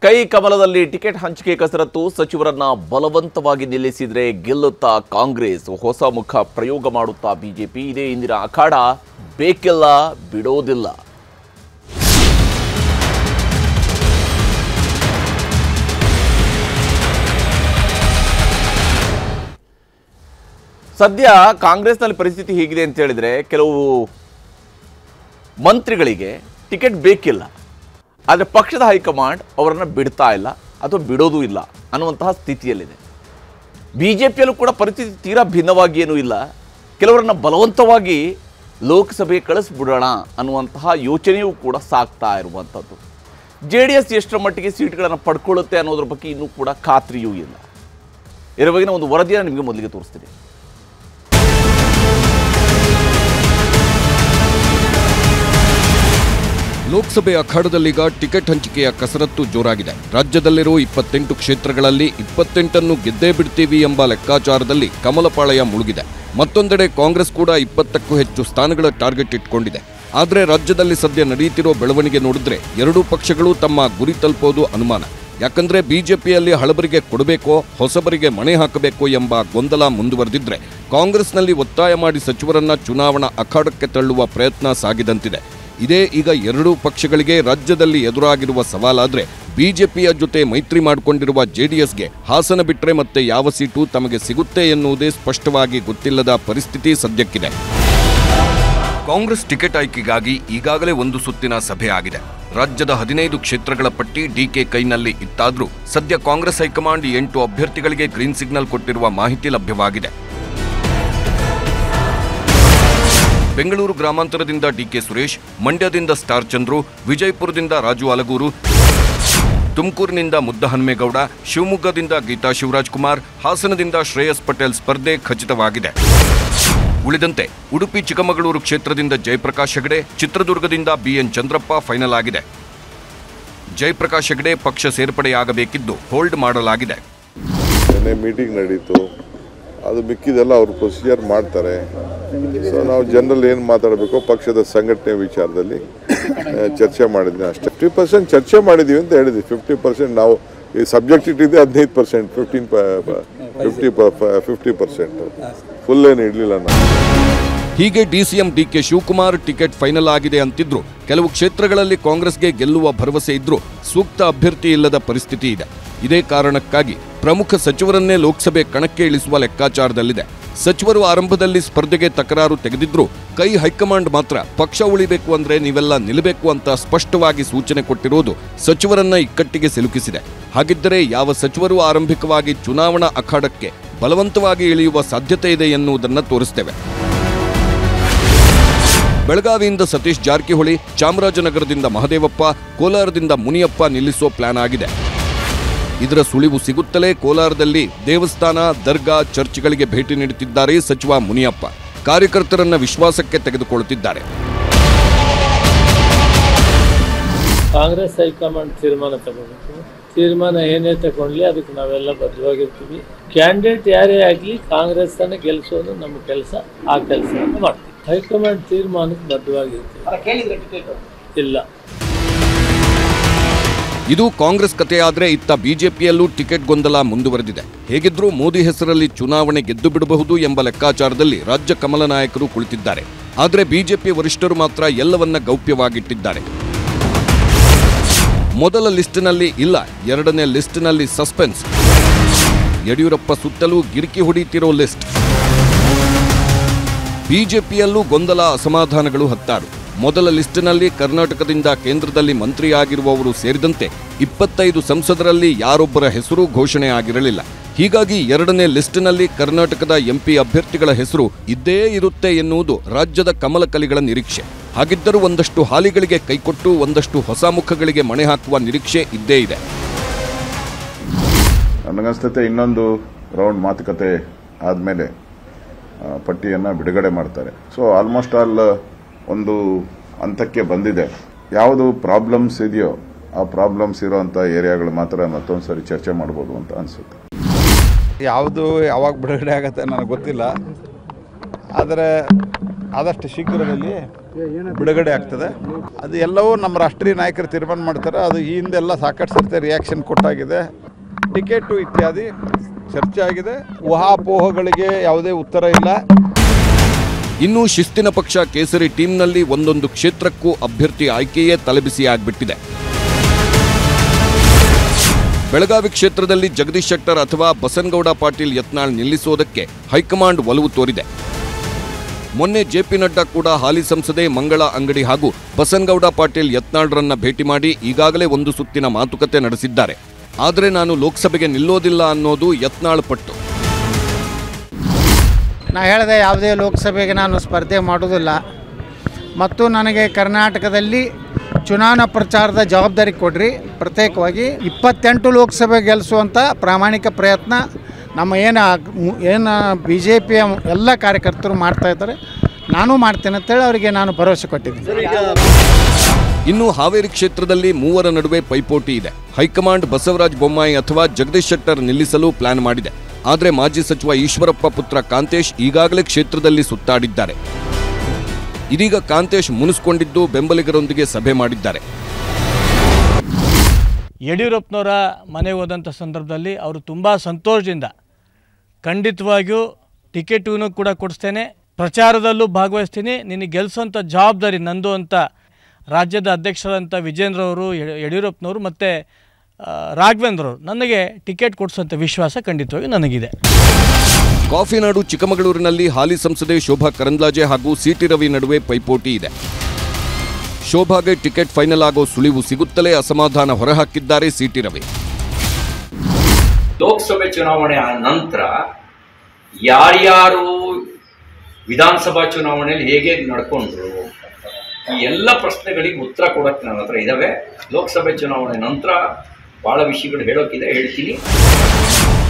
ಕೈ ಕಮಲದಲ್ಲಿ ಟಿಕೆಟ್ ಹಂಚಿಕೆ ಕಸರತ್ತು ಸಚಿವರನ್ನ ಬಲವಂತವಾಗಿ ನಿಲ್ಲಿಸಿದ್ರೆ ಗೆಲ್ಲುತ್ತಾ ಕಾಂಗ್ರೆಸ್ ಹೊಸ ಮುಖ ಪ್ರಯೋಗ ಮಾಡುತ್ತಾ ಬಿಜೆಪಿ ಇದೇ ಇಂದಿನ ಅಖಾಡ ಬೇಕಿಲ್ಲ ಬಿಡೋದಿಲ್ಲ. ಸದ್ಯ ಕಾಂಗ್ರೆಸ್ನಲ್ಲಿ ಪರಿಸ್ಥಿತಿ ಹೇಗಿದೆ ಅಂತ ಹೇಳಿದ್ರೆ ಕೆಲವು ಮಂತ್ರಿಗಳಿಗೆ ಟಿಕೆಟ್ ಬೇಕಿಲ್ಲ, ಆದರೆ ಪಕ್ಷದ ಹೈಕಮಾಂಡ್ ಅವರನ್ನು ಬಿಡ್ತಾ ಇಲ್ಲ ಅಥವಾ ಬಿಡೋದೂ ಇಲ್ಲ ಅನ್ನುವಂತಹ ಸ್ಥಿತಿಯಲ್ಲಿದೆ. ಬಿಜೆಪಿಯಲ್ಲೂ ಕೂಡ ಪರಿಸ್ಥಿತಿ ತೀರಾ ಭಿನ್ನವಾಗಿ ಏನೂ ಇಲ್ಲ. ಕೆಲವರನ್ನು ಬಲವಂತವಾಗಿ ಲೋಕಸಭೆ ಕಳಿಸ್ಬಿಡೋಣ ಅನ್ನುವಂತಹ ಯೋಚನೆಯೂ ಕೂಡ ಸಾಗ್ತಾ ಇರುವಂಥದ್ದು. JDS ಎಷ್ಟರ ಮಟ್ಟಿಗೆ ಸೀಟ್ಗಳನ್ನು ಪಡ್ಕೊಳ್ಳುತ್ತೆ ಅನ್ನೋದ್ರ ಬಗ್ಗೆ ಇನ್ನೂ ಕೂಡ ಖಾತ್ರಿಯೂ ಇಲ್ಲ. ಇದರ ಬಗ್ಗಿನ ಒಂದು ವರದಿಯನ್ನು ನಿಮಗೆ ಮೊದಲಿಗೆ ತೋರಿಸ್ತೀನಿ. ಲೋಕಸಭೆ ಅಖಾಡದಲ್ಲೀಗ ಟಿಕೆಟ್ ಹಂಚಿಕೆಯ ಕಸರತ್ತು ಜೋರಾಗಿದೆ. ರಾಜ್ಯದಲ್ಲಿರೋ 28 ಕ್ಷೇತ್ರಗಳಲ್ಲಿ 28 ಗೆದ್ದೇ ಬಿಡ್ತೀವಿ ಎಂಬ ಲೆಕ್ಕಾಚಾರದಲ್ಲಿ ಕಮಲಪಾಳಯ ಮುಳುಗಿದೆ. ಮತ್ತೊಂದೆಡೆ ಕಾಂಗ್ರೆಸ್ ಕೂಡ 20ಕ್ಕೂ ಹೆಚ್ಚು ಸ್ಥಾನಗಳ ಟಾರ್ಗೆಟ್ ಇಟ್ಕೊಂಡಿದೆ. ಆದರೆ ರಾಜ್ಯದಲ್ಲಿ ಸದ್ಯ ನಡೆಯುತ್ತಿರೋ ಬೆಳವಣಿಗೆ ನೋಡಿದ್ರೆ ಎರಡೂ ಪಕ್ಷಗಳು ತಮ್ಮ ಗುರಿ ತಲುಪೋದು ಅನುಮಾನ. ಯಾಕಂದ್ರೆ ಬಿಜೆಪಿಯಲ್ಲಿ ಹಳಬರಿಗೆ ಕೊಡಬೇಕೋ ಹೊಸಬರಿಗೆ ಮಣೆ ಹಾಕಬೇಕೋ ಎಂಬ ಗೊಂದಲ ಮುಂದುವರೆದಿದ್ರೆ ಕಾಂಗ್ರೆಸ್ನಲ್ಲಿ ಒತ್ತಾಯ ಮಾಡಿ ಸಚಿವರನ್ನ ಚುನಾವಣಾ ಅಖಾಡಕ್ಕೆ ತಳ್ಳುವ ಪ್ರಯತ್ನ ಸಾಗಿದಂತಿದೆ. ಇದೇ ಈಗ ಎರಡೂ ಪಕ್ಷಗಳಿಗೆ ರಾಜ್ಯದಲ್ಲಿ ಎದುರಾಗಿರುವ ಸವಾಲಾದ್ರೆ ಬಿಜೆಪಿಯ ಜೊತೆ ಮೈತ್ರಿ ಮಾಡಿಕೊಂಡಿರುವ JDSಗೆ ಹಾಸನ ಬಿಟ್ರೆ ಮತ್ತೆ ಯಾವ ಸೀಟು ತಮಗೆ ಸಿಗುತ್ತೆ ಎನ್ನುವುದೇ ಸ್ಪಷ್ಟವಾಗಿ ಗೊತ್ತಿಲ್ಲದ ಪರಿಸ್ಥಿತಿ ಸದ್ಯಕ್ಕಿದೆ. ಕಾಂಗ್ರೆಸ್ ಟಿಕೆಟ್ ಆಯ್ಕೆಗಾಗಿ ಈಗಾಗಲೇ ಒಂದು ಸುತ್ತಿನ ಸಭೆ ಆಗಿದೆ. ರಾಜ್ಯದ 15 ಕ್ಷೇತ್ರಗಳ ಪಟ್ಟಿ DK ಕೈನಲ್ಲಿ ಇತ್ತಾದ್ರೂ ಸದ್ಯ ಕಾಂಗ್ರೆಸ್ ಹೈಕಮಾಂಡ್ 8 ಅಭ್ಯರ್ಥಿಗಳಿಗೆ ಗ್ರೀನ್ ಸಿಗ್ನಲ್ ಕೊಟ್ಟಿರುವ ಮಾಹಿತಿ ಲಭ್ಯವಾಗಿದೆ. ಬೆಂಗಳೂರು ಗ್ರಾಮಾಂತರದಿಂದ DK ಸುರೇಶ್, ಮಂಡ್ಯದಿಂದ ಸ್ಟಾರ್ ಚಂದ್ರು, ವಿಜಯಪುರದಿಂದ ರಾಜು ಅಲಗೂರು, ತುಮಕೂರಿನಿಂದ ಮುದ್ದಹನುಮೇಗೌಡ, ಶಿವಮೊಗ್ಗದಿಂದ ಗೀತಾ ಶಿವರಾಜ್ಕುಮಾರ್, ಹಾಸನದಿಂದ ಶ್ರೇಯಸ್ ಪಟೇಲ್ ಸ್ಪರ್ಧೆ ಖಚಿತವಾಗಿದೆ. ಉಳಿದಂತೆ ಉಡುಪಿ ಚಿಕ್ಕಮಗಳೂರು ಕ್ಷೇತ್ರದಿಂದ ಜಯಪ್ರಕಾಶ್ ಹೆಗಡೆ, ಚಿತ್ರದುರ್ಗದಿಂದ BN ಚಂದ್ರಪ್ಪ ಫೈನಲ್ ಆಗಿದೆ. ಜಯಪ್ರಕಾಶ್ ಹೆಗಡೆ ಪಕ್ಷ ಸೇರ್ಪಡೆಯಾಗಬೇಕಿದ್ದು ಹೋಲ್ಡ್ ಮಾಡಲಾಗಿದೆ. ಮೀಟಿಂಗ್ ನಡೀತು, ಅದು ಮಿಕ್ಕಿದೆಲ್ಲ ಅವರು ಪ್ರೊಸೀಜರ್ ಮಾಡ್ತಾರೆ. ಸೊ ನಾವು ಜನರಲ್ ಏನು ಮಾತಾಡಬೇಕು ಪಕ್ಷದ ಸಂಘಟನೆ ವಿಚಾರದಲ್ಲಿ ಚರ್ಚೆ ಮಾಡಿದ್ವಿ ಅಷ್ಟೇ. 50% ಚರ್ಚೆ ಮಾಡಿದ್ದೀವಿ ಅಂತ ಹೇಳಿದ್ವಿ. 50% ನಾವು ಈ ಸಬ್ಜೆಕ್ಟ್ ಇಟ್ಟಿದ್ದೆ 15%, 50% ಫುಲ್ ಏನು ಇಡಲಿಲ್ಲ ನಾವು. ಹೀಗೆ DCM DK Shivakumar ticket final ಆಗಿದೆ ಅಂತಿದ್ರು. ಕೆಲವು ಕ್ಷೇತ್ರಗಳಲ್ಲಿ ಕಾಂಗ್ರೆಸ್ಗೆ ಗೆಲ್ಲುವ ಭರವಸೆ ಇದ್ರೂ ಸೂಕ್ತ ಅಭ್ಯರ್ಥಿ ಇಲ್ಲದ ಪರಿಸ್ಥಿತಿ ಇದೆ. ಇದೇ ಕಾರಣಕ್ಕಾಗಿ ಪ್ರಮುಖ ಸಚಿವರನ್ನೇ ಲೋಕಸಭೆ ಕಣಕ್ಕೆ ಇಳಿಸುವ ಲೆಕ್ಕಾಚಾರದಲ್ಲಿದೆ. ಸಚಿವರು ಆರಂಭದಲ್ಲಿ ಸ್ಪರ್ಧೆಗೆ ತಕರಾರು ತೆಗೆದಿದ್ರು ಕೈ ಹೈಕಮಾಂಡ್ ಮಾತ್ರ ಪಕ್ಷ ಉಳಿಬೇಕು ಅಂದ್ರೆ ನೀವೆಲ್ಲ ನಿಲ್ಲಬೇಕು ಅಂತ ಸ್ಪಷ್ಟವಾಗಿ ಸೂಚನೆ ಕೊಟ್ಟಿರುವುದು ಸಚಿವರನ್ನ ಇಕ್ಕಟ್ಟಿಗೆ ಸಿಲುಕಿಸಿದೆ. ಹಾಗಿದ್ದರೆ ಯಾವ ಸಚಿವರು ಆರಂಭಿಕವಾಗಿ ಚುನಾವಣಾ ಅಖಾಡಕ್ಕೆ ಬಲವಂತವಾಗಿ ಇಳಿಯುವ ಸಾಧ್ಯತೆ ಇದೆ ಎನ್ನುವುದನ್ನು ತೋರಿಸ್ತೇವೆ. ಬೆಳಗಾವಿಯಿಂದ ಸತೀಶ್ ಜಾರಕಿಹೊಳಿ, ಚಾಮರಾಜನಗರದಿಂದ ಮಹದೇವಪ್ಪ, ಕೋಲಾರದಿಂದ ಮುನಿಯಪ್ಪ ನಿಲ್ಲಿಸೋ ಪ್ಲಾನ್ ಆಗಿದೆ. ಇದರ ಸುಳಿವು ಸಿಗುತ್ತಲೇ ಕೋಲಾರದಲ್ಲಿ ದೇವಸ್ಥಾನ, ದರ್ಗಾ, ಚರ್ಚ್ಗಳಿಗೆ ಭೇಟಿ ನೀಡುತ್ತಿದ್ದಾರೆ ಸಚಿವ ಮುನಿಯಪ್ಪ. ಕಾರ್ಯಕರ್ತರನ್ನ ವಿಶ್ವಾಸಕ್ಕೆ ತೆಗೆದುಕೊಳ್ಳುತ್ತಿದ್ದಾರೆ. ಕಾಂಗ್ರೆಸ್ ಹೈಕಮಾಂಡ್ ತೀರ್ಮಾನ ತಗೋಬೇಕು. ತೀರ್ಮಾನ ಏನೇ ತಗೊಂಡ್ಲಿ ಅದಕ್ಕೆ ನಾವೆಲ್ಲ ಬದ್ಧವಾಗಿರ್ತೀವಿ. ಕ್ಯಾಂಡಿಡೇಟ್ ಯಾರೇ ಆಗಲಿ ಕಾಂಗ್ರೆಸ್ ಅನ್ನ ಗೆಲ್ಲಿಸೋದು ನಮ್ಮ ಕೆಲಸ. ಆ ಕೆಲಸವನ್ನು ಮಾಡ್ತೀವಿ. ಹೈಕಮಾಂಡ್ ತೀರ್ಮಾನಕ್ಕೆ ಬದ್ಧವಾಗಿರ್ತೀವಿ. ಇಲ್ಲ, ಇದು ಕಾಂಗ್ರೆಸ್ ಕಥೆಯಾದ್ರೆ ಇತ್ತ ಬಿಜೆಪಿಯಲ್ಲೂ ಟಿಕೆಟ್ ಗೊಂದಲ ಮುಂದುವರೆದಿದೆ. ಹೇಗಿದ್ರೂ ಮೋದಿ ಹೆಸರಲ್ಲಿ ಚುನಾವಣೆ ಗೆದ್ದು ಬಿಡಬಹುದು ಎಂಬ ಲೆಕ್ಕಾಚಾರದಲ್ಲಿ ರಾಜ್ಯ ಕಮಲ ನಾಯಕರು ಕುಳಿತಿದ್ದಾರೆ. ಆದರೆ ಬಿಜೆಪಿ ವರಿಷ್ಠರು ಮಾತ್ರ ಎಲ್ಲವನ್ನ ಗೌಪ್ಯವಾಗಿಟ್ಟಿದ್ದಾರೆ. ಮೊದಲ ಲಿಸ್ಟ್ನಲ್ಲಿ ಇಲ್ಲ, ಎರಡನೇ ಲಿಸ್ಟ್ನಲ್ಲಿ ಸಸ್ಪೆನ್ಸ್. ಯಡಿಯೂರಪ್ಪ ಸುತ್ತಲೂ ಗಿರಿಕಿ ಹೊಡೆಯುತ್ತಿರೋ ಲಿಸ್ಟ್. ಬಿಜೆಪಿಯಲ್ಲೂ ಗೊಂದಲ, ಅಸಮಾಧಾನಗಳು ಹತ್ತಾರು. ಮೊದಲ ಲಿಸ್ಟ್ನಲ್ಲಿ ಕರ್ನಾಟಕದಿಂದ ಕೇಂದ್ರದಲ್ಲಿ ಮಂತ್ರಿಯಾಗಿರುವವರು ಸೇರಿದಂತೆ 25 ಸಂಸದರಲ್ಲಿ ಯಾರೊಬ್ಬರ ಹೆಸರು ಘೋಷಣೆ ಆಗಿರಲಿಲ್ಲ. ಹೀಗಾಗಿ ಎರಡನೇ ಲಿಸ್ಟ್ನಲ್ಲಿ ಕರ್ನಾಟಕದ MP ಅಭ್ಯರ್ಥಿಗಳ ಹೆಸರು ಇದ್ದೇ ಇರುತ್ತೆ ಎನ್ನುವುದು ರಾಜ್ಯದ ಕಮಲಕಲಿಗಳ ನಿರೀಕ್ಷೆ. ಹಾಗಿದ್ದರೂ ಒಂದಷ್ಟು ಹಾಲಿಗಳಿಗೆ ಕೈಕೊಟ್ಟು ಒಂದಷ್ಟು ಹೊಸ ಮುಖಗಳಿಗೆ ಮಣೆ ಹಾಕುವ ನಿರೀಕ್ಷೆ ಇದ್ದೇ ಇದೆ. ನನಗನ್ಸುತ್ತೆ ಇನ್ನೊಂದು ರೌಂಡ್ ಮಾತುಕತೆ ಆದಮೇಲೆ ಪಟ್ಟಿಯನ್ನು ಬಿಡುಗಡೆ ಮಾಡ್ತಾರೆ. ಸೊ ಆಲ್ಮೋಸ್ಟ್ ಆಲ್ ಒಂದು ಹಂತಕ್ಕೆ ಬಂದಿದೆ. ಯಾವುದು ಪ್ರಾಬ್ಲಮ್ಸ್ ಇದೆಯೋ ಆ ಪ್ರಾಬ್ಲಮ್ಸ್ ಇರೋಂಥ ಏರಿಯಾಗಳು ಮಾತ್ರ ಮತ್ತೊಂದು ಸರಿ ಚರ್ಚೆ ಮಾಡ್ಬೋದು ಅಂತ ಅನಿಸುತ್ತೆ. ಯಾವುದು ಯಾವಾಗ ಬಿಡುಗಡೆ ಆಗುತ್ತೆ ನನಗೆ ಗೊತ್ತಿಲ್ಲ. ಆದರೆ ಆದಷ್ಟು ಶೀಘ್ರದಲ್ಲಿ ಬಿಡುಗಡೆ ಆಗ್ತದೆ. ಅದು ಎಲ್ಲವೂ ನಮ್ಮ ರಾಷ್ಟ್ರೀಯ ನಾಯಕರು ತೀರ್ಮಾನ ಮಾಡ್ತಾರೆ. ಅದು ಈ ಹಿಂದೆಲ್ಲ ಸಾಕಷ್ಟು ಸರ್ತಿ ರಿಯಾಕ್ಷನ್ ಕೊಟ್ಟಾಗಿದೆ. ಟಿಕೆಟು ಇತ್ಯಾದಿ ಚರ್ಚೆ ಆಗಿದೆ. ಊಹಾಪೋಹಗಳಿಗೆ ಯಾವುದೇ ಉತ್ತರ ಇಲ್ಲ. ಇನ್ನು ಶಿಸ್ತಿನ ಪಕ್ಷ ಕೇಸರಿ ಟೀಮ್ನಲ್ಲಿ ಒಂದೊಂದು ಕ್ಷೇತ್ರಕ್ಕೂ ಅಭ್ಯರ್ಥಿ ಆಯ್ಕೆಯೇ ತಲೆಬಿಸಿ ಆಗಿಬಿಟ್ಟಿದೆ. ಬೆಳಗಾವಿ ಕ್ಷೇತ್ರದಲ್ಲಿ ಜಗದೀಶ್ ಶೆಟ್ಟರ್ ಅಥವಾ ಬಸನಗೌಡ ಪಾಟೀಲ್ ಯತ್ನಾಳ್ ನಿಲ್ಲಿಸೋದಕ್ಕೆ ಹೈಕಮಾಂಡ್ ಒಲವು ತೋರಿದೆ. ಮೊನ್ನೆ ಜೆಪಿ ನಡ್ಡಾ ಕೂಡ ಹಾಲಿ ಸಂಸದೆ ಮಂಗಳಾ ಅಂಗಡಿ ಹಾಗೂ ಬಸನಗೌಡ ಪಾಟೀಲ್ ಯತ್ನಾಳ್ರನ್ನ ಭೇಟಿ ಮಾಡಿ ಈಗಾಗಲೇ ಒಂದು ಸುತ್ತಿನ ಮಾತುಕತೆ ನಡೆಸಿದ್ದಾರೆ. ಆದರೆ ನಾನು ಲೋಕಸಭೆಗೆ ನಿಲ್ಲೋದಿಲ್ಲ ಅನ್ನೋದು ಯತ್ನಾಳ್ ಪಟ್ಟು. ನಾ ಹೇಳಿದೆ ಯಾವುದೇ ಲೋಕಸಭೆಗೆ ನಾನು ಸ್ಪರ್ಧೆ ಮಾಡೋದಿಲ್ಲ ಮತ್ತು ನನಗೆ ಕರ್ನಾಟಕದಲ್ಲಿ ಚುನಾವಣಾ ಪ್ರಚಾರದ ಜವಾಬ್ದಾರಿ ಕೊಡ್ರಿ. ಪ್ರತ್ಯೇಕವಾಗಿ 28 ಲೋಕಸಭೆ ಗೆಲ್ಲಿಸುವಂಥ ಪ್ರಾಮಾಣಿಕ ಪ್ರಯತ್ನ ನಮ್ಮ ಏನು BJPಯ ಎಲ್ಲ ಕಾರ್ಯಕರ್ತರು ಮಾಡ್ತಾಯಿದ್ದಾರೆ, ನಾನು ಮಾಡ್ತೇನೆ ಅಂತೇಳಿ ಅವರಿಗೆ ನಾನು ಭರವಸೆ ಕೊಟ್ಟಿದ್ದೀನಿ. ಇನ್ನು ಹಾವೇರಿ ಕ್ಷೇತ್ರದಲ್ಲಿ ಮೂವರ ನಡುವೆ ಪೈಪೋಟಿ ಇದೆ. ಹೈಕಮಾಂಡ್ ಬಸವರಾಜ ಬೊಮ್ಮಾಯಿ ಅಥವಾ ಜಗದೀಶ್ ಶೆಟ್ಟರ್ ನಿಲ್ಲಿಸಲು ಪ್ಲಾನ್ ಮಾಡಿದೆ. ಆದರೆ ಮಾಜಿ ಸಚಿವ ಈಶ್ವರಪ್ಪ ಪುತ್ರ ಕಾಂತೇಶ್ ಈಗಾಗಲೇ ಕ್ಷೇತ್ರದಲ್ಲಿ ಸುತ್ತಾಡಿದ್ದಾರೆ. ಇದೀಗ ಕಾಂತೇಶ್ ಮುನಿಸಿಕೊಂಡಿದ್ದು ಬೆಂಬಲಿಗರೊಂದಿಗೆ ಸಭೆ ಮಾಡಿದ್ದಾರೆ. ಯಡಿಯೂರಪ್ಪನವರ ಮನೆಗೆ ಹೋದಂಥ ಸಂದರ್ಭದಲ್ಲಿ ಅವರು ತುಂಬ ಸಂತೋಷದಿಂದ ಖಂಡಿತವಾಗಿಯೂ ಟಿಕೆಟೂ ಕೂಡ ಕೊಡಿಸ್ತೇನೆ, ಪ್ರಚಾರದಲ್ಲೂ ಭಾಗವಹಿಸ್ತೀನಿ, ನಿನಗೆ ಗೆಲ್ಲಿಸೋಂಥ ಜವಾಬ್ದಾರಿ ನಂದು ಅಂತ ರಾಜ್ಯದ ಅಧ್ಯಕ್ಷರಾದಂಥ ವಿಜೇಂದ್ರ ಅವರು, ಯಡಿಯೂರಪ್ಪನವರು ಮತ್ತು ರಾಘವೇಂದ್ರ ಅವರು ನನಗೆ ಟಿಕೆಟ್ ಕೊಡಿಸೋಂಥ ವಿಶ್ವಾಸ ಖಂಡಿತವಾಗಿ ನನಗಿದೆ. ಕಾಫಿನಾಡು ಚಿಕ್ಕಮಗಳೂರಿನಲ್ಲಿ ಹಾಲಿ ಸಂಸದೆ ಶೋಭಾ ಕರಂದ್ಲಾಜೆ ಹಾಗೂ ಸಿಟಿ ರವಿ ನಡುವೆ ಪೈಪೋಟಿ ಇದೆ. ಶೋಭಾಗೆ ಟಿಕೆಟ್ ಫೈನಲ್ ಆಗೋ ಸುಳಿವು ಸಿಗುತ್ತಲೇ ಅಸಮಾಧಾನ ಹೊರಹಾಕಿದ್ದಾರೆ ಸಿಟಿ ರವಿ. ಲೋಕಸಭೆ ಚುನಾವಣೆ ನಂತರ ಯಾರ್ಯಾರು ವಿಧಾನಸಭಾ ಚುನಾವಣೆಯಲ್ಲಿ ಹೇಗೆ ನಡ್ಕೊಂಡ್ರು, ಈ ಎಲ್ಲ ಪ್ರಶ್ನೆಗಳಿಗೆ ಉತ್ತರ ಕೊಡೋಕ್ಕೆ ನನ್ನ ಹತ್ರ ಇದ್ದಾವೆ. ಲೋಕಸಭೆ ಚುನಾವಣೆ ನಂತರ ಬಹಳ ವಿಷಯಗಳು ಹೇಳೋಕ್ಕಿದೆ, ಹೇಳ್ತೀನಿ.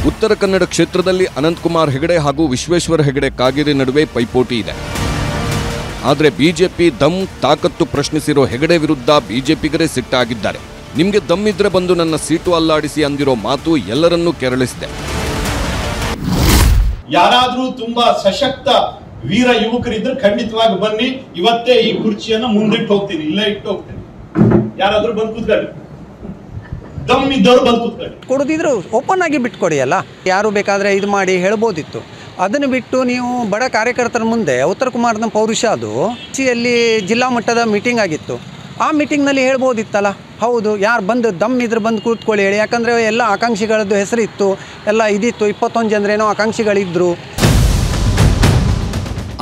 ಉತ್ತರ ಕನ್ನಡ ಕ್ಷೇತ್ರದಲ್ಲಿ ಅನಂತಕುಮಾರ್ ಹೆಗಡೆ ಹಾಗೂ ವಿಶ್ವೇಶ್ವರ ಹೆಗಡೆ ಕಾಗೇರಿ ನಡುವೆ ಪೈಪೋಟಿ ಇದೆ. ಆದರೆ ಬಿಜೆಪಿ ದಮ್ ತಾಕತ್ತು ಪ್ರಶ್ನಿಸಿರೋ ಹೆಗಡೆ ವಿರುದ್ಧ ಬಿಜೆಪಿಗರೇ ಸಿಟ್ಟಾಗಿದ್ದಾರೆ. ನಿಮಗೆ ದಮ್ಮಿದ್ರೆ ಬಂದು ನನ್ನ ಸೀಟು ಅಲ್ಲಾಡಿಸಿ ಅಂದಿರೋ ಮಾತು ಎಲ್ಲರನ್ನೂ ಕೆರಳಿಸಿದೆ. ಯಾರಾದ್ರೂ ತುಂಬಾ ಸಶಕ್ತ ವೀರ ಯುವಕರಿದ್ರೆ ಖಂಡಿತವಾಗಿ ಬನ್ನಿ, ಇವತ್ತೇ ಈ ಕುರ್ಚಿಯನ್ನು ಮುಂದಿಟ್ಟು ಹೋಗ್ತೀನಿ, ಇಲ್ಲೇ ಇಟ್ಟು ಹೋಗ್ತೀನಿ. ಯಾರಾದ್ರೂ ಬಂದು ಕೂತ್ಕೊಳ್ಳಿ, ದಮ್ ಇದ್ದವರು ಬಂದು ಕೂತ್ಕೊಳ್ಳಿ. ಕೊಡೋದಿದ್ರು ಓಪನ್ ಆಗಿ ಬಿಟ್ಕೊಡಿ ಅಲ್ಲ, ಯಾರು ಬೇಕಾದರೆ ಇದು ಮಾಡಿ ಹೇಳ್ಬೋದಿತ್ತು. ಅದನ್ನು ಬಿಟ್ಟು ನೀವು ಬಡ ಕಾರ್ಯಕರ್ತರ ಮುಂದೆ ಉತ್ತರ ಕುಮಾರನ ಪೌರುಷ ಅದು ಸಿಯಲ್ಲಿ ಜಿಲ್ಲಾ ಮಟ್ಟದ ಮೀಟಿಂಗ್ ಆಗಿತ್ತು. ಆ ಮೀಟಿಂಗ್ನಲ್ಲಿ ಹೇಳ್ಬೋದಿತ್ತಲ್ಲ, ಹೌದು ಯಾರು ಬಂದು ದಮ್ ಇದ್ರೆ ಬಂದು ಕೂತ್ಕೊಳ್ಳಿ ಹೇಳಿ. ಯಾಕಂದರೆ ಎಲ್ಲ ಆಕಾಂಕ್ಷಿಗಳದ್ದು ಹೆಸರಿತ್ತು, ಎಲ್ಲ ಇದಿತ್ತು, 21 ಜನರೇನೋ ಆಕಾಂಕ್ಷಿಗಳಿದ್ದರು.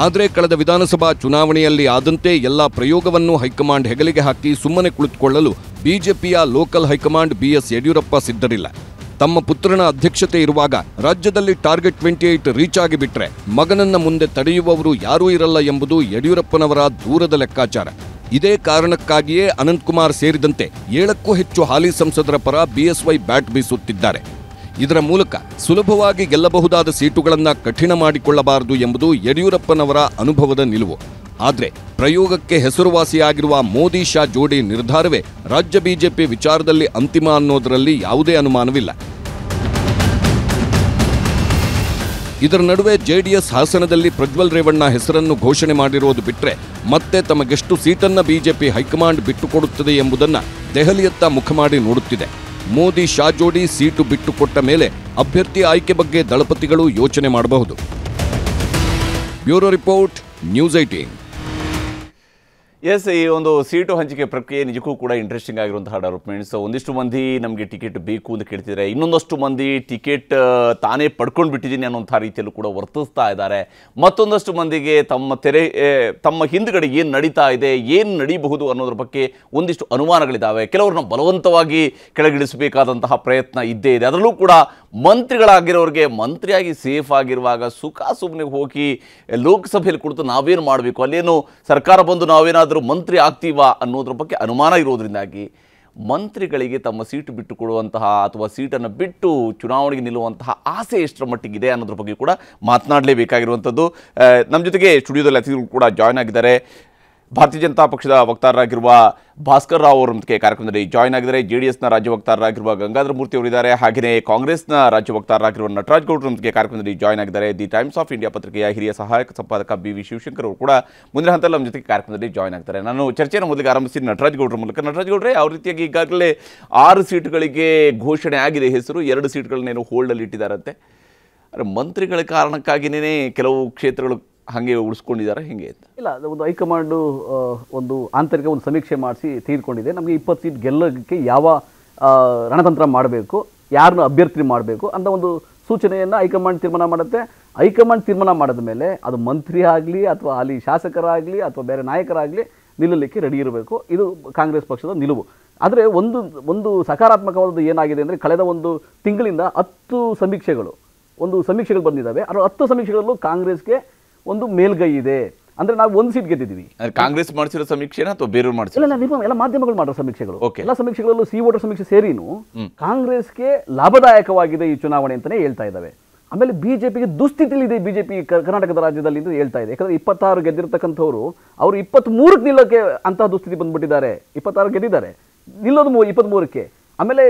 ಆದರೆ ಕಳೆದ ವಿಧಾನಸಭಾ ಚುನಾವಣೆಯಲ್ಲಿ ಆದಂತೆ ಎಲ್ಲ ಪ್ರಯೋಗವನ್ನು ಹೈಕಮಾಂಡ್ ಹೆಗಲಿಗೆ ಹಾಕಿ ಸುಮ್ಮನೆ ಕುಳಿತುಕೊಳ್ಳಲು ಬಿಜೆಪಿಯ ಲೋಕಲ್ ಹೈಕಮಾಂಡ್ BS ಯಡಿಯೂರಪ್ಪ ಸಿದ್ಧರಿಲ್ಲ. ತಮ್ಮ ಪುತ್ರನ ಅಧ್ಯಕ್ಷತೆ ಇರುವಾಗ ರಾಜ್ಯದಲ್ಲಿ ಟಾರ್ಗೆಟ್ 28 ರೀಚ್ ಆಗಿಬಿಟ್ರೆ ಮಗನನ್ನ ಮುಂದೆ ತಡೆಯುವವರು ಯಾರೂ ಇರಲ್ಲ ಎಂಬುದು ಯಡಿಯೂರಪ್ಪನವರ ದೂರದ ಲೆಕ್ಕಾಚಾರ. ಇದೇ ಕಾರಣಕ್ಕಾಗಿಯೇ ಅನಂತಕುಮಾರ್ ಸೇರಿದಂತೆ 7ಕ್ಕೂ ಹೆಚ್ಚು ಹಾಲಿ ಸಂಸದರ ಪರ BSY ಬ್ಯಾಟ್ ಬೀಸುತ್ತಿದ್ದಾರೆ. ಇದರ ಮೂಲಕ ಸುಲಭವಾಗಿ ಗೆಲ್ಲಬಹುದಾದ ಸೀಟುಗಳನ್ನು ಕಠಿಣ ಮಾಡಿಕೊಳ್ಳಬಾರದು ಎಂಬುದು ಯಡಿಯೂರಪ್ಪನವರ ಅನುಭವದ ನಿಲುವು. ಆದರೆ ಪ್ರಯೋಗಕ್ಕೆ ಹೆಸರುವಾಸಿಯಾಗಿರುವ ಮೋದಿ ಶಾ ಜೋಡಿ ನಿರ್ಧಾರವೇ ರಾಜ್ಯ ಬಿಜೆಪಿ ವಿಚಾರದಲ್ಲಿ ಅಂತಿಮ ಅನ್ನೋದರಲ್ಲಿ ಯಾವುದೇ ಅನುಮಾನವಿಲ್ಲ. ಇದರ ನಡುವೆ JDS ಹಾಸನದಲ್ಲಿ ಪ್ರಜ್ವಲ್ ರೇವಣ್ಣ ಹೆಸರನ್ನು ಘೋಷಣೆ ಮಾಡಿರೋದು ಬಿಟ್ಟರೆ ಮತ್ತೆ ತಮಗೆಷ್ಟು ಸೀಟನ್ನ ಬಿಜೆಪಿ ಹೈಕಮಾಂಡ್ ಬಿಟ್ಟುಕೊಡುತ್ತದೆ ಎಂಬುದನ್ನು ದೆಹಲಿಯತ್ತ ಮುಖ ಮಾಡಿ ನೋಡುತ್ತಿದೆ. ಮೋದಿ ಶಾ ಜೋಡಿ ಸೀಟು ಬಿಟ್ಟುಕೊಟ್ಟ ಮೇಲೆ ಅಭ್ಯರ್ಥಿ ಆಯ್ಕೆ ಬಗ್ಗೆ ದಳಪತಿಗಳು ಯೋಚನೆ ಮಾಡಬಹುದು. Bureau report, news 18. ಎಸ್, ಈ ಒಂದು ಸೀಟು ಹಂಚಿಕೆ ಪ್ರಕ್ರಿಯೆ ನಿಜಕ್ಕೂ ಕೂಡ ಇಂಟ್ರೆಸ್ಟಿಂಗ್ ಆಗಿರುವಂತಹ ಡೆವಲಪ್ಮೆಂಟ್ಸ್. ಒಂದಿಷ್ಟು ಮಂದಿ ನಮಗೆ ಟಿಕೆಟ್ ಬೇಕು ಅಂತ ಕೇಳ್ತಿದ್ದಾರೆ, ಇನ್ನೊಂದಷ್ಟು ಮಂದಿ ಟಿಕೆಟ್ ತಾನೇ ಪಡ್ಕೊಂಡು ಬಿಟ್ಟಿದ್ದೀನಿ ಅನ್ನೋಂಥ ರೀತಿಯಲ್ಲೂ ಕೂಡ ವರ್ತಿಸ್ತಾ ಇದ್ದಾರೆ. ಮತ್ತೊಂದಷ್ಟು ಮಂದಿಗೆ ತಮ್ಮ ಹಿಂದ್ಗಡೆ ಏನು ನಡೀತಾ ಇದೆ, ಏನು ನಡೀಬಹುದು ಅನ್ನೋದ್ರ ಬಗ್ಗೆ ಒಂದಿಷ್ಟು ಅನುಮಾನಗಳಿದ್ದಾವೆ. ಕೆಲವ್ರನ್ನ ಬಲವಂತವಾಗಿ ಕೆಳಗಿಳಿಸಬೇಕಾದಂತಹ ಪ್ರಯತ್ನ ಇದ್ದೇ ಇದೆ. ಅದರಲ್ಲೂ ಕೂಡ ಮಂತ್ರಿಗಳಾಗಿರೋರಿಗೆ ಮಂತ್ರಿಯಾಗಿ ಸೇಫ್ ಆಗಿರುವಾಗ ಸುಮ್ಮನೆ ಹೋಗಿ ಲೋಕಸಭೆಯಲ್ಲಿ ಕುಳಿತು ನಾವೇನು ಮಾಡಬೇಕು, ಅಲ್ಲೇನು ಸರ್ಕಾರ ಬಂದು ನಾವೇನಾದರೂ ಮಂತ್ರಿ ಆಗ್ತೀವಾ ಅನ್ನೋದ್ರ ಬಗ್ಗೆ ಅನುಮಾನ ಇರೋದ್ರಿಂದಾಗಿ ಮಂತ್ರಿಗಳಿಗೆ ತಮ್ಮ ಸೀಟು ಬಿಟ್ಟು ಕೊಡುವಂತಹ ಅಥವಾ ಸೀಟನ್ನು ಬಿಟ್ಟು ಚುನಾವಣೆಗೆ ನಿಲ್ಲುವಂತಹ ಆಸೆ ಎಷ್ಟರ ಮಟ್ಟಿಗಿದೆ ಅನ್ನೋದ್ರ ಬಗ್ಗೆ ಕೂಡ ಮಾತನಾಡಲೇಬೇಕಾಗಿರುವಂಥದ್ದು. ನಮ್ಮ ಜೊತೆಗೆ ಸ್ಟುಡಿಯೋದಲ್ಲಿ ಅತಿಥಿಗಳು ಕೂಡ ಜಾಯ್ನ್ ಆಗಿದ್ದಾರೆ. ಭಾರತೀಯ ಜನತಾ ಪಕ್ಷದ ವಕ್ತಾರರಾಗಿರುವ ಭಾಸ್ಕರ್ ರಾವ್ ಅವರೊಂದಿಗೆ ಕಾರ್ಯಕ್ರಮದಲ್ಲಿ ಜಾಯ್ನ್ ಆಗಿದ್ದಾರೆ. JDSನ ರಾಜ್ಯ ವಕ್ತಾರರಾಗಿರುವ ಗಂಗಾಧರ ಮೂರ್ತಿ ಅವರಿದ್ದಾರೆ. ಹಾಗೆಯೇ ಕಾಂಗ್ರೆಸ್ನ ರಾಜ್ಯ ವಕ್ತಾರರಾಗಿರುವ ನಟರಾಜ್ ಗೌಡ್ರೊಂದಿಗೆ ಕಾರ್ಯಕ್ರಮದಲ್ಲಿ ಜಾಯ್ನ್ ಆಗಿದ್ದಾರೆ. ದಿ ಟೈಮ್ಸ್ ಆಫ್ ಇಂಡಿಯಾ ಪತ್ರಿಕೆಯ ಹಿರಿಯ ಸಹಾಯಕ ಸಂಪಾದಕ BV ಶಿವಶಂಕರ್ ಅವರು ಕೂಡ ಮುಂದಿನ ಹಂತದಲ್ಲಿ ನಮ್ಮ ಜೊತೆಗೆ ಕಾರ್ಯಕ್ರಮದಲ್ಲಿ ಜಾಯ್ನ್ ಆಗ್ತಾರೆ. ನಾನು ಚರ್ಚೆಯನ್ನು ಮೊದಲಿಗೆ ಆರಂಭಿಸಿ ನಟರಾಜ್ ಗೌಡ್ರ ಮೂಲಕ. ನಟರಾಜ್ ಗೌಡ್ರೆ, ಯಾವ ರೀತಿಯಾಗಿ ಈಗಾಗಲೇ 6 ಸೀಟ್ಗಳಿಗೆ ಘೋಷಣೆ ಆಗಿದೆ ಹೆಸರು, 2 ಸೀಟ್ಗಳನ್ನೇನು ಹೋಲ್ಡಲ್ಲಿ ಇಟ್ಟಿದ್ದಾರಂತೆ. ಆದರೆ ಮಂತ್ರಿಗಳ ಕಾರಣಕ್ಕಾಗಿಯೇ ಕೆಲವು ಕ್ಷೇತ್ರಗಳು ಹಾಗೆ ಉಳಿಸ್ಕೊಂಡಿದ್ದಾರೆ, ಹೆಂಗೆ ಅಂತ? ಇಲ್ಲ, ಒಂದು ಹೈಕಮಾಂಡು ಒಂದು ಆಂತರಿಕ ಒಂದು ಸಮೀಕ್ಷೆ ಮಾಡಿಸಿ ತೆಗೆದುಕೊಂಡಿದೆ. ನಮಗೆ 20 ಸೀಟ್ ಗೆಲ್ಲೋಕ್ಕೆ ಯಾವ ರಣತಂತ್ರ ಮಾಡಬೇಕು, ಯಾರನ್ನು ಅಭ್ಯರ್ಥಿ ಮಾಡಬೇಕು ಅಂತ ಒಂದು ಸೂಚನೆಯನ್ನು ಹೈಕಮಾಂಡ್ ತೀರ್ಮಾನ ಮಾಡುತ್ತೆ. ಹೈಕಮಾಂಡ್ ತೀರ್ಮಾನ ಮಾಡಿದ ಮೇಲೆ ಅದು ಮಂತ್ರಿ ಆಗಲಿ ಅಥವಾ ಅಲ್ಲಿ ಶಾಸಕರಾಗಲಿ ಅಥವಾ ಬೇರೆ ನಾಯಕರಾಗಲಿ ನಿಲ್ಲಲಿಕ್ಕೆ ರೆಡಿ ಇರಬೇಕು. ಇದು ಕಾಂಗ್ರೆಸ್ ಪಕ್ಷದ ನಿಲುವು. ಆದರೆ ಒಂದು ಸಕಾರಾತ್ಮಕವಾದದ್ದು ಏನಾಗಿದೆ ಅಂದರೆ, ಕಳೆದ ಒಂದು ತಿಂಗಳಿಂದ 10 ಸಮೀಕ್ಷೆಗಳು ಬಂದಿದ್ದಾವೆ. ಅದು 10 ಸಮೀಕ್ಷೆಗಳಲ್ಲೂ ಕಾಂಗ್ರೆಸ್ಗೆ ಒಂದು ಮೇಲ್ಗೈ ಇದೆ. ಅಂದ್ರೆ ನಾವು 1 ಸೀಟ್ ಗೆದ್ದಿದ್ದೀವಿ. ಕಾಂಗ್ರೆಸ್ ಮಾಡಿಸಿರೋ ಸಮೀಕ್ಷೆನ ಅಥವಾ ಬೇರೆಯವರು ಮಾಡಿಸಿರೋ? ಇಲ್ಲ, ನಿಮ್ಮ ಎಲ್ಲ ಮಾಧ್ಯಮಗಳು ಮಾಡೋ ಸಮೀಕ್ಷೆಗಳು, ಎಲ್ಲ ಸಮೀಕ್ಷೆಗಳಲ್ಲೂ ಸಿ ವೋಟರ್ ಸಮೀಕ್ಷೆ ಸೇರಿನು ಕಾಂಗ್ರೆಸ್ಗೆ ಲಾಭದಾಯಕವಾಗಿದೆ ಈ ಚುನಾವಣೆ ಅಂತಾನೆ ಹೇಳ್ತಾ ಇದ್ದಾವೆ. ಆಮೇಲೆ ಬಿಜೆಪಿಗೆ ದುಸ್ಥಿತಿಲಿದೆ ಬಿಜೆಪಿ ಕರ್ನಾಟಕದ ರಾಜ್ಯದಲ್ಲಿ ಅಂತ ಹೇಳ್ತಾ ಇದೆ. ಯಾಕಂದ್ರೆ 26 ಗೆದ್ದಿರ್ತಕ್ಕಂಥವ್ರು ಅವರು 23ಕ್ಕೆ ನಿಲ್ಲೋಕೆ ಅಂತಹ ದುಸ್ಥಿತಿ ಬಂದ್ಬಿಟ್ಟಿದ್ದಾರೆ. 26 ಗೆದ್ದಿದ್ದಾರೆ, ನಿಲ್ಲೋದು 23ಕ್ಕೆ. ಆಮೇಲೆ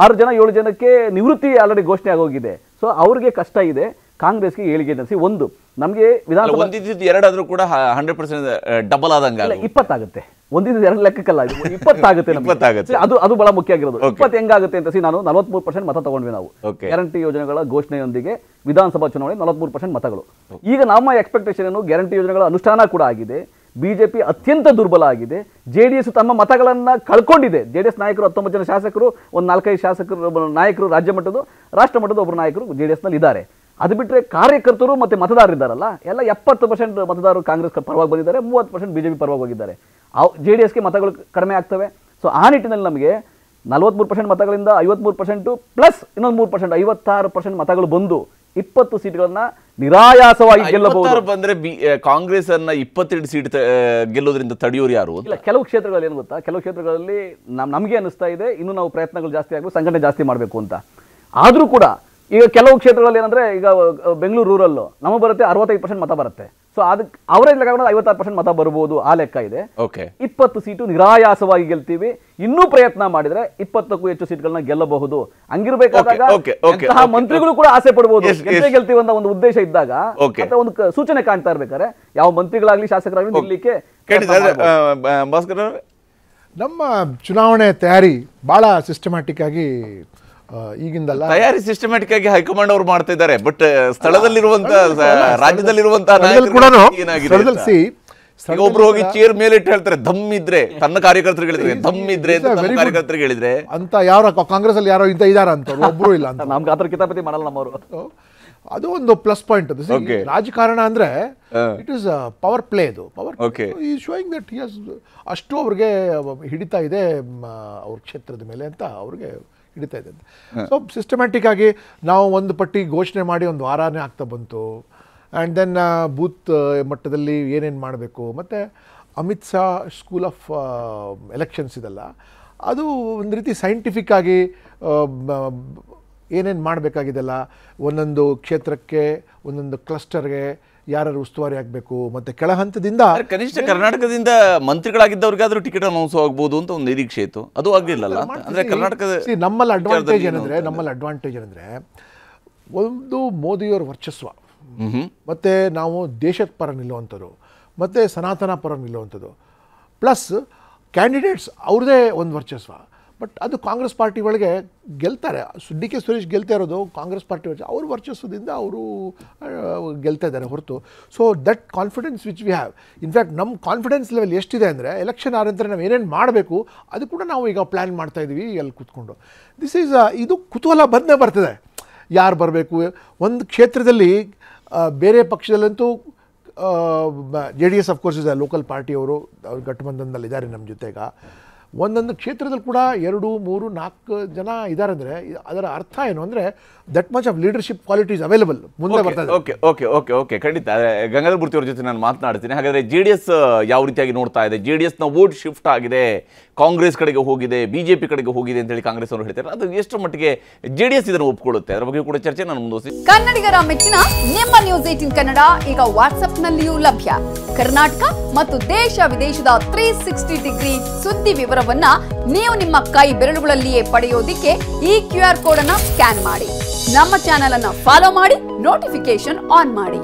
6 ಜನ 7 ಜನಕ್ಕೆ ನಿವೃತ್ತಿ ಆಲ್ರೆಡಿ ಘೋಷಣೆ ಆಗೋಗಿದೆ. ಸೊ ಅವ್ರಿಗೆ ಕಷ್ಟ ಇದೆ. ಕಾಂಗ್ರೆಸ್ಗೆ ಏಳಿಗೆ ಅನಿಸಿ ಒಂದು ನಮಗೆ ವಿಧಾನಸಭಾ 2 ಆದ್ರೂ ಕೂಡ 100% ಡಬಲ್ ಆದಂಗೆ 20 ಆಗುತ್ತೆ. 1 ಲೆಕ್ಕಕ್ಕಲ್ಲ, 20 ಆಗುತ್ತೆ. ಅದು ಬಹಳ ಮುಖ್ಯ ಆಗಿರೋದು. 20 ಹೆಂಗಾಗುತ್ತೆ ಅಂತ ನಾವು 43% ಮತ ತಗೊಂಡ್ವಿ ನಾವು ಗ್ಯಾರಂಟಿ ಯೋಜನೆಗಳ ಘೋಷಣೆಯೊಂದಿಗೆ. ವಿಧಾನಸಭಾ ಚುನಾವಣೆ 43% ಮತಗಳು. ಈಗ ನಮ್ಮ ಎಕ್ಸ್ಪೆಕ್ಟೇಷನ್ ಏನು, ಗ್ಯಾರಂಟಿ ಯೋಜನೆಗಳ ಅನುಷ್ಠಾನ ಕೂಡ ಆಗಿದೆ. ಬಿಜೆಪಿ ಅತ್ಯಂತ ದುರ್ಬಲ ಆಗಿದೆ. JDS ತಮ್ಮ ಮತಗಳನ್ನ ಕಳ್ಕೊಂಡಿದೆ. JDS ನಾಯಕರು 19 ಜನ ಶಾಸಕರು, ಒಂದು 4-5 ಶಾಸಕರು ನಾಯಕರು, ರಾಜ್ಯ ಮಟ್ಟದ ರಾಷ್ಟ್ರ ಮಟ್ಟದ ಒಬ್ಬರು ನಾಯಕರು JDS ನಲ್ಲಿ ಇದ್ದಾರೆ. ಅದು ಬಿಟ್ಟರೆ ಕಾರ್ಯಕರ್ತರು ಮತ್ತು ಮತದಾರರಿದ್ದಾರಲ್ಲ, ಎಲ್ಲ 70% ಮತದಾರರು ಕಾಂಗ್ರೆಸ್ ಪರವಾಗಿ ಬಂದಿದ್ದಾರೆ, 30% ಬಿಜೆಪಿ ಪರವಾಗಿ ಹೋಗಿದ್ದಾರೆ. JDSಗೆ ಮತಗಳು ಕಡಿಮೆ ಆಗ್ತವೆ. ಸೊ ಆ ನಿಟ್ಟಿನಲ್ಲಿ ನಮಗೆ 43% ಮತಗಳಿಂದ 53% ಪ್ಲಸ್ ಇನ್ನೊಂದು 3% 56% ಮತಗಳು ಬಂದು 20 ಸೀಟ್ಗಳನ್ನ ನಿರಾಯಾಸವಾಗಿ ಗೆಲ್ಲಬಹುದು. ಬಂದ್ರೆ ಕಾಂಗ್ರೆಸ್ ಅನ್ನ 22 ಸೀಟ್ ಗೆಲ್ಲೋದ್ರಿಂದ ತಡೆಯೋರು ಯಾರು? ಇಲ್ಲ, ಕೆಲವು ಕ್ಷೇತ್ರಗಳಲ್ಲಿ ಏನು ಗೊತ್ತಾ, ಕೆಲವು ಕ್ಷೇತ್ರಗಳಲ್ಲಿ ನಮಗೆ ಅನಿಸ್ತಾ ಇದೆ ಇನ್ನು ನಾವು ಪ್ರಯತ್ನಗಳು ಜಾಸ್ತಿ ಆಗಬೇಕು, ಸಂಘಟನೆ ಜಾಸ್ತಿ ಮಾಡಬೇಕು ಅಂತ. ಆದರೂ ಕೂಡ ಈಗ ಕೆಲವು ಕ್ಷೇತ್ರಗಳಲ್ಲಿ ಏನಂದ್ರೆ, ಈಗ ಬೆಂಗಳೂರು ರೂರಲ್ ನಮಗೆ ಬರುತ್ತೆ 65% ಮತ ಬರುತ್ತೆ. ಸೊ ಅದಕ್ಕೆ ಅವರೇಜ್ ಲೆಕ್ಕ 56% ಮತ ಬರ್ಬೋದು, ಆ ಲೆಕ್ಕ ಇದೆ. 20 ಸೀಟು ನಿರಾಯಾಸವಾಗಿ ಗೆಲ್ತೀವಿ. ಇನ್ನೂ ಪ್ರಯತ್ನ ಮಾಡಿದ್ರೆ 20ಕ್ಕೂ ಹೆಚ್ಚು ಸೀಟ್ಗಳನ್ನ ಗೆಲ್ಲಬಹುದು. ಹಂಗಿರ್ಬೇಕಾದಾಗ ಮಂತ್ರಿಗಳು ಕೂಡ ಆಸೆ ಪಡಬಹುದು. ಗೆಲ್ತೀವಿ ಅಂತ ಒಂದು ಉದ್ದೇಶ ಇದ್ದಾಗ ಅಥವಾ ಒಂದು ಸೂಚನೆ ಕಾಣ್ತಾ ಇರ್ಬೇಕಾದ್ರೆ ಯಾವ ಮಂತ್ರಿಗಳಾಗ್ಲಿ ಶಾಸಕರಾಗ್ಲಿ ನಿಲ್ಲಲಿಕ್ಕೆ. ನಮ್ಮ ಚುನಾವಣೆ ತಯಾರಿ ಬಹಳ ಸಿಸ್ಟಮ್ಯಾಟಿಕ್ ಆಗಿ ಈಗಿಂದಲ್ಲ, ತಯಾರಿ ಸಿಸ್ಟಮ್ಯಾಟಿಕ್ ಆಗಿ ಹೈಕಮಾಂಡ್ ಅವರು ಮಾಡ್ತಾ ಇದ್ದಾರೆ. ಬಟ್ ಸ್ಥಳದಲ್ಲಿರುವಂತ ರಾಜ್ಯದಲ್ಲಿರುವಂತಹ ಒಬ್ರು ಹೋಗಿ ಚೇರ್ ಮೇಲೆ ಇಟ್ಟು ಹೇಳ್ತಾರೆ ದಮ್ ಇದ್ರೆ, ತನ್ನ ಕಾರ್ಯಕರ್ತರಿಗೆ ಹೇಳಿದ್ರೆ ದಮ್ ಇದ್ರೆ ಕಾರ್ಯಕರ್ತರಿಗೆ ಹೇಳಿದ್ರೆ ಅಂತ. ಯಾರು ಕಾಂಗ್ರೆಸ್ ಅಲ್ಲಿ ಯಾರೋ ಇದಾರ ಅಂತ ಒಬ್ರು ಇಲ್ಲ ಅಂತ. ನಮ್ಗೆ ಆತರ ಕಿತಾಪತಿ ಮಾಡಲ್ಲ ನಮ್ಮವರು. ಅದು ಒಂದು ಪ್ಲಸ್ ಪಾಯಿಂಟ್. ಅದು ರಾಜಕಾರಣ ಅಂದ್ರೆ ಇಟ್ ಇಸ್ ಪವರ್ ಪ್ಲೇ. ಅದು ಪವರ್ ಶೋಯಿಂಗ್ ದಟ್ ಹಿ ಹಸ್ ಅಷ್ಟು ಅವ್ರಿಗೆ ಹಿಡಿತಾ ಇದೆ ಅವ್ರ ಕ್ಷೇತ್ರದ ಮೇಲೆ ಅಂತ ಅವ್ರಿಗೆ ಹಿಡಿತಾ ಇದೆ. ಸೊ ಸಿಸ್ಟಮ್ಯಾಟಿಕ್ ಆಗಿ ನಾವು ಒಂದು ಪಟ್ಟಿ ಘೋಷಣೆ ಮಾಡಿ ಒಂದು ವಾರನೇ ಆಗ್ತಾ ಬಂತು. ಆ್ಯಂಡ್ ದೆನ್ ಬೂತ್ ಮಟ್ಟದಲ್ಲಿ ಏನೇನು ಮಾಡಬೇಕು, ಮತ್ತು Amit Shah school of elections ಇದೆಲ್ಲ, ಅದು ಒಂದು ರೀತಿ ಸೈಂಟಿಫಿಕ್ ಆಗಿ ಏನೇನು ಮಾಡಬೇಕಾಗಿದೆಲ್ಲ, ಒಂದೊಂದು ಕ್ಷೇತ್ರಕ್ಕೆ ಒಂದೊಂದು ಕ್ಲಸ್ಟರ್ಗೆ ಯಾರು ಉಸ್ತುವಾರಿ ಆಗಬೇಕು, ಮತ್ತು ಕೆಳ ಹಂತದಿಂದ ಕನಿಷ್ಠ ಕರ್ನಾಟಕದಿಂದ ಮಂತ್ರಿಗಳಾಗಿದ್ದವ್ರಿಗಾದ್ರೂ ಟಿಕೆಟ್ ಅನೌನ್ಸ್ ಆಗ್ಬೋದು ಅಂತ ಒಂದು ನಿರೀಕ್ಷೆ ಇತ್ತು. ಅದು ಆಗಲಿಲ್ಲ. ಅಂದರೆ ಕರ್ನಾಟಕದ ನಮ್ಮಲ್ಲಿ ಅಡ್ವಾಂಟೇಜ್ ಏನಂದರೆ ಒಂದು ಮೋದಿಯವರ ವರ್ಚಸ್ವ, ಮತ್ತು ನಾವು ದೇಶದ ಪರ ನಿಲ್ಲುವಂಥದ್ದು, ಮತ್ತು ಸನಾತನ ಪರ ನಿಲ್ಲುವಂಥದ್ದು, ಪ್ಲಸ್ ಕ್ಯಾಂಡಿಡೇಟ್ಸ್ ಅವ್ರದ್ದೇ ಒಂದು ವರ್ಚಸ್ವ. ಬಟ್ ಅದು ಕಾಂಗ್ರೆಸ್ ಪಾರ್ಟಿ ಒಳಗೆ ಗೆಲ್ತಾರೆ. DK ಸುರೇಶ್ ಗೆಲ್ತಾ ಇರೋದು ಕಾಂಗ್ರೆಸ್ ಪಾರ್ಟಿ ಅವ್ರ ವರ್ಚಸ್ವದಿಂದ ಅವರು ಗೆಲ್ತಾ ಇದ್ದಾರೆ ಹೊರತು. So that confidence which we have, in fact ನಮ್ಮ ಕಾನ್ಫಿಡೆನ್ಸ್ ಲೆವೆಲ್ ಎಷ್ಟಿದೆ ಅಂದರೆ, ಎಲೆಕ್ಷನ್ ಆದ ನಂತರ ನಾವು ಏನೇನು ಮಾಡಬೇಕು ಅದು ಕೂಡ ನಾವು ಈಗ ಪ್ಲ್ಯಾನ್ ಮಾಡ್ತಾಯಿದ್ದೀವಿ ಅಲ್ಲಿ ಕೂತ್ಕೊಂಡು. ಇದು ಕುತೂಹಲ ಬಂದೇ ಬರ್ತದೆ. ಯಾರು ಬರಬೇಕು ಒಂದು ಕ್ಷೇತ್ರದಲ್ಲಿ. ಬೇರೆ ಪಕ್ಷದಲ್ಲಂತೂ JDS ಅಫ್ಕೋರ್ಸ್ ಇಸ್ ಲೋಕಲ್ ಪಾರ್ಟಿಯವರು, ಅವ್ರು ಗಠಬಂಧನದಲ್ಲಿದ್ದಾರೆ ನಮ್ಮ ಜೊತೆಗ. ಒಂದೊಂದು ಕ್ಷೇತ್ರದಲ್ಲಿ ಕೂಡ 2, 3, 4 ಜನ ಇದ್ದಾರೆ ಅಂದರೆ ಅದರ ಅರ್ಥ ಏನು ಅಂದರೆ that much of leadership qualities available ಮುಂದೆ ಬರ್ತದೆ. ಓಕೆ ಖಂಡಿತ. ಗಂಗಾಧರ ಮೂರ್ತಿ ಅವ್ರ ಜೊತೆ ನಾನು ಮಾತನಾಡ್ತೀನಿ. ಹಾಗಾದರೆ JDS ಯಾವ ರೀತಿಯಾಗಿ ನೋಡ್ತಾ ಇದೆ? JDSನ ವೋಟ್ ಶಿಫ್ಟ್ ಆಗಿದೆ, ಕಾಂಗ್ರೆಸ್ ಕಡೆಗೆ ಹೋಗಿದೆ, BJP ಕಡೆಗೆ ಹೋಗಿದೆ ಅಂತ ಹೇಳಿ ಕಾಂಗ್ರೆಸ್ ಅವರು ಹೇಳ್ತಾರೆ. ಅದು ಎಷ್ಟು ಮಟ್ಟಿಗೆ JDS ಇದನ್ನು ಒಪ್ಪಿಕೊಳ್ಳುತ್ತೆ? ಅದರ ಬಗ್ಗೆ ಕೂಡ ಚರ್ಚೆ ನಾನು ಮುಂದುವರಿಸಿ. ಕನ್ನಡಿಗರ ಮೆಚ್ಚಿನ ನಿಮ್ಮ ನ್ಯೂಸ್ 18 ಕನ್ನಡ ಈಗ ವಾಟ್ಸ್ಆಪ್ನಲ್ಲಿಯೂ ಲಭ್ಯ. ಕರ್ನಾಟಕ ಮತ್ತು ದೇಶ ವಿದೇಶದ 360 ಡಿಗ್ರಿ ಸುದ್ದಿ ವಿವರವನ್ನ ನೀವು ನಿಮ್ಮ ಕೈ ಬೆರಳುಗಳಲ್ಲಿಯೇ ಪಡೆಯೋದಿಕ್ಕೆ ಈ QR ಕೋಡ್ ಅನ್ನ ಸ್ಕ್ಯಾನ್ ಮಾಡಿ. ನಮ್ಮ ಚಾನೆಲ್ ಅನ್ನ ಫಾಲೋ ಮಾಡಿ, ನೋಟಿಫಿಕೇಶನ್ ಆನ್ ಮಾಡಿ.